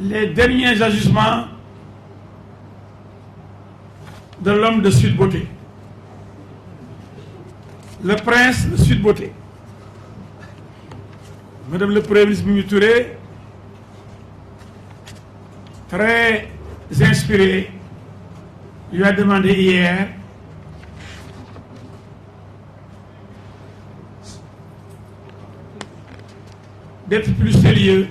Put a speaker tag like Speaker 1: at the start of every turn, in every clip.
Speaker 1: les derniers agissements de l'homme de Sweet Beauté, le prince de Sweet Beauté. Madame le Premier ministre Mimi Touré, très inspiré, lui a demandé hier d'être plus sérieux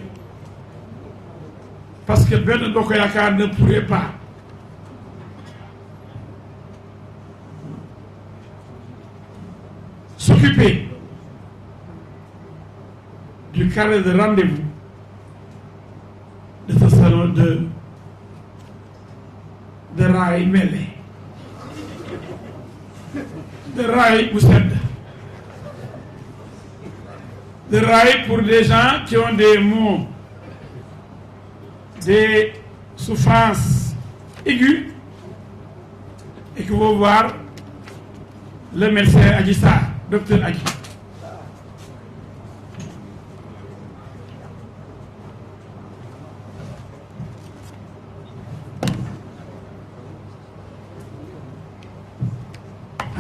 Speaker 1: parce que Benno Bokk Yakaar ne pourrait pas s'occuper du carnet de rendez-vous de ce salon de raay mêlé, de raay bu sedd, de rail pour des gens qui ont des maux, des souffrances aiguës et qui vont voir le médecin Adji Sarr, docteur Adji.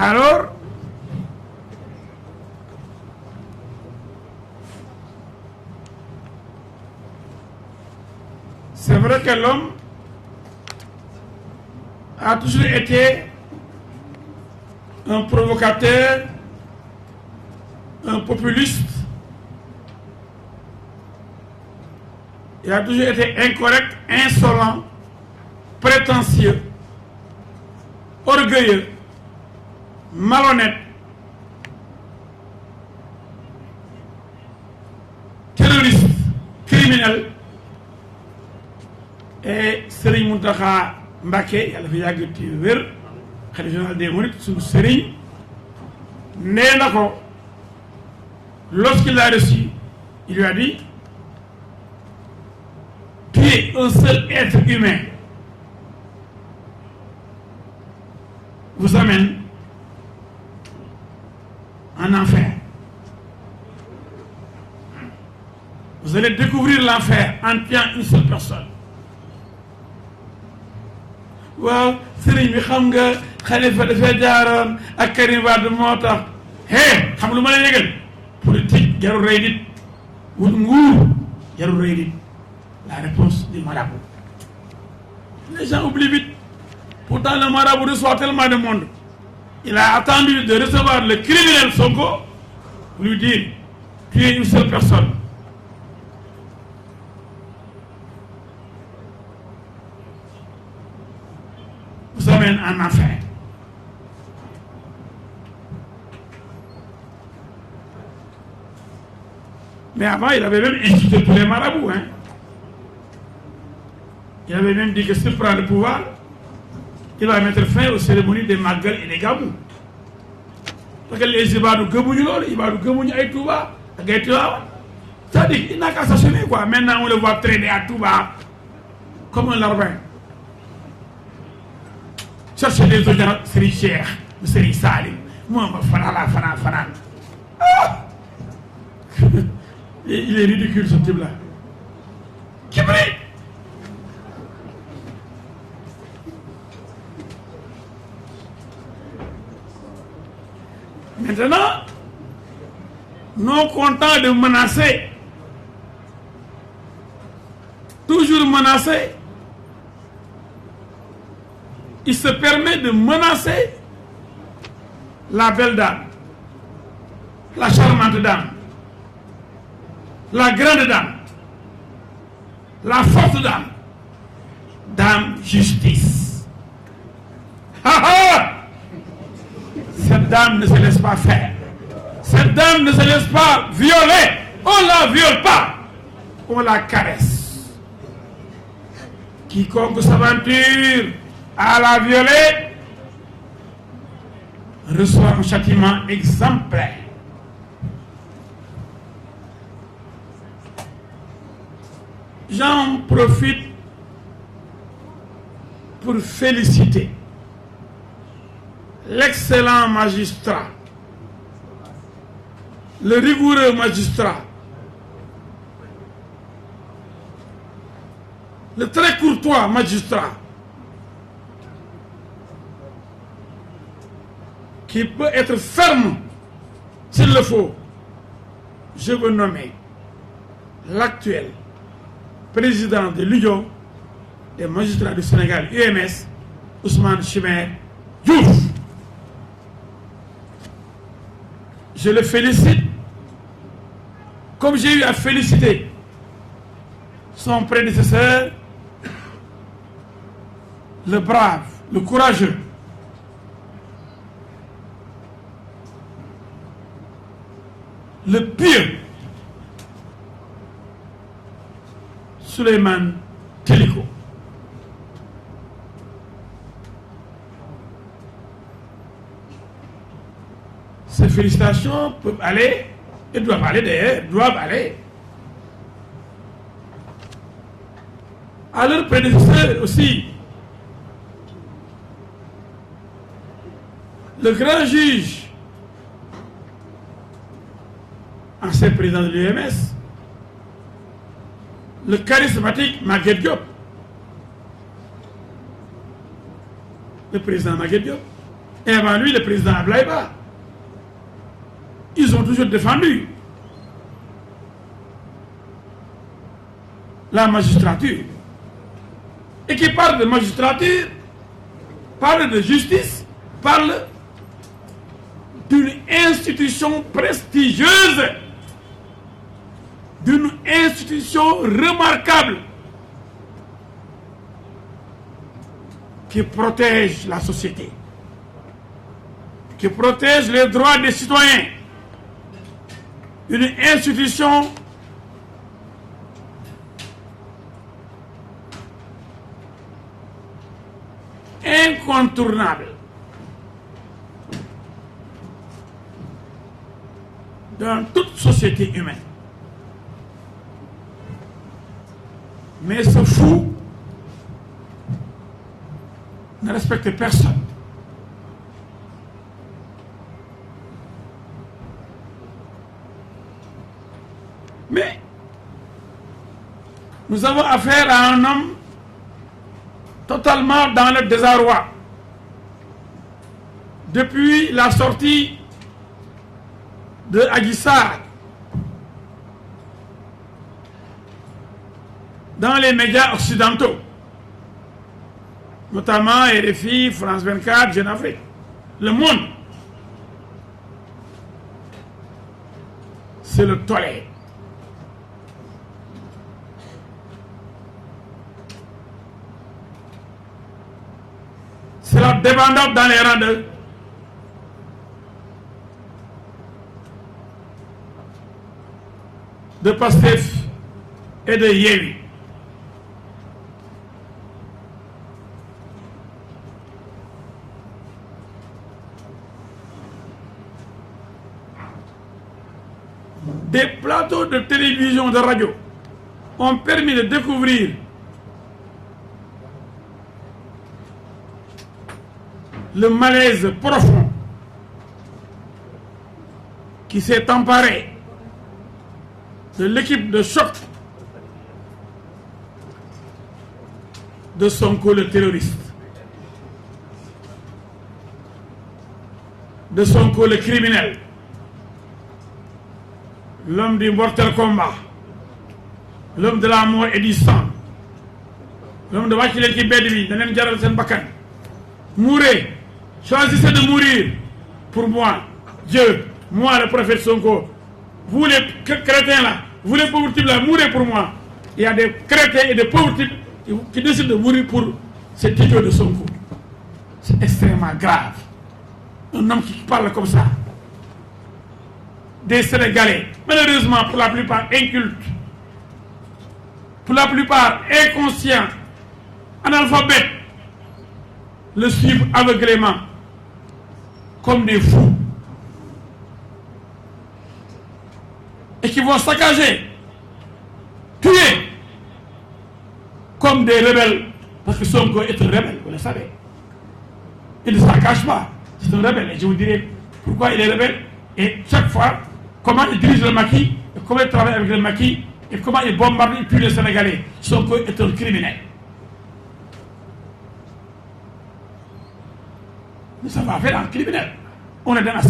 Speaker 1: Alors, c'est vrai que l'homme a toujours été un provocateur, un populiste. Il a toujours été incorrect, insolent, prétentieux, orgueilleux, malhonnête, terroriste, criminel. Et Serigne Mountakha Mbacké yàlla fi yàgg ci wér khalife général des mourides suñu Serigne nee na ko lorsqu'il l'a reçu il lui a dit tu es un seul être humain vous amène en enfer. Vous allez découvrir l'enfer en tuant une seule personne. waaw sëriñ bi xam nga Khalifa dafay jaaroon ak Karim Wade moo tax xam lu ma la yëgal politique jarul rey nit wut nguur jarul rey nit la réponse du marabout. Les gens oublient vite. Pourtant le marabout reçoit tellement de monde. Il a attendu de recevoir le criminel Sonko pour lui dire tu es une seule personne. Vous amène en enfer. Mais avant, il avait même insulté tous les marabouts. Hein. Il avait même dit que s'il prend le pouvoir, il va mettre fin aux cérémonies des Magal et des Gabou. Parce que les Ibadou Gabouñu, Ibadou Gabouñu et Touba, c'est-à-dire qu'il n'a qu'à s'assumer quoi. Maintenant, on le voit traîner à Touba comme un larbin. Chercher des audiences, Serigne Cheikh, Serigne Salim, moi, Fanan. Ah! Il est ridicule ce type-là. Qui brille? Maintenant, non content de menacer, toujours menacer, il se permet de menacer la belle dame, la charmante dame, la grande dame, la forte dame, dame justice. Cette dame ne se laisse pas faire. Cette dame ne se laisse pas violer. On ne la viole pas. On la caresse. Quiconque s'aventure à la violer reçoit un châtiment exemplaire. J'en profite pour féliciter l'excellent magistrat, le rigoureux magistrat le très courtois magistrat qui peut être ferme s'il le faut, je veux nommer l'actuel président de l'Union des magistrats du Sénégal, UMS, Ousmane Chimère Diouf. Je le félicite, comme j'ai eu à féliciter son prédécesseur, le brave, le courageux, le pieux Souleymane Teliko. Ces félicitations peuvent aller, et doivent aller d'ailleurs, doivent aller à leur prédécesseur aussi, le grand juge, ancien président de l'UMS, le charismatique Maguette Diop, le président Maguette Diop, et avant lui le président Abdoulaye Ba. Ils ont toujours défendu la magistrature. Et qui parle de magistrature, parle de justice, parle d'une institution prestigieuse, d'une institution remarquable qui protège la société, qui protège les droits des citoyens, une institution incontournable dans toute société humaine. Mais ce fou ne respecte personne. Mais nous avons affaire à un homme totalement dans le désarroi. Depuis la sortie de Adji Sarr dans les médias occidentaux, notamment RFI, France 24, Jeune Afrique, Le Monde, c'est le tollé. C'est la débandade dans les rangs de Pastef et de Yewwi. Des plateaux de télévision, de radio ont permis de découvrir le malaise profond qui s'est emparé de l'équipe de choc de Sonko le terroriste, de Sonko le criminel, l'homme du mortel combat, l'homme de la mort et du sang, l'homme de Wakile qui bédwi, de Nen Jaral Sen Bakan. Mourez, choisissez de mourir pour moi, Dieu, moi le prophète Sonko. Vous les chrétiens là, vous les pauvres types là, mourez pour moi. Il y a des chrétiens et des pauvres types qui décident de mourir pour cet idiot de Sonko. C'est extrêmement grave. Un homme qui parle comme ça. Des Sénégalais, malheureusement pour la plupart incultes, pour la plupart inconscients, analphabètes, le suivent aveuglément comme des fous et qui vont saccager, tuer comme des rebelles, parce que Sonko est un rebelle, vous le savez. Il ne s'en cache pas, c'est un rebelle. Et je vous dirai pourquoi il est rebelle et chaque fois comment il dirige le maquis, et comment il travaille avec le maquis et comment il bombarde et tue les Sénégalais. Sonko est un criminel. nous ça va faire un criminel on est dans la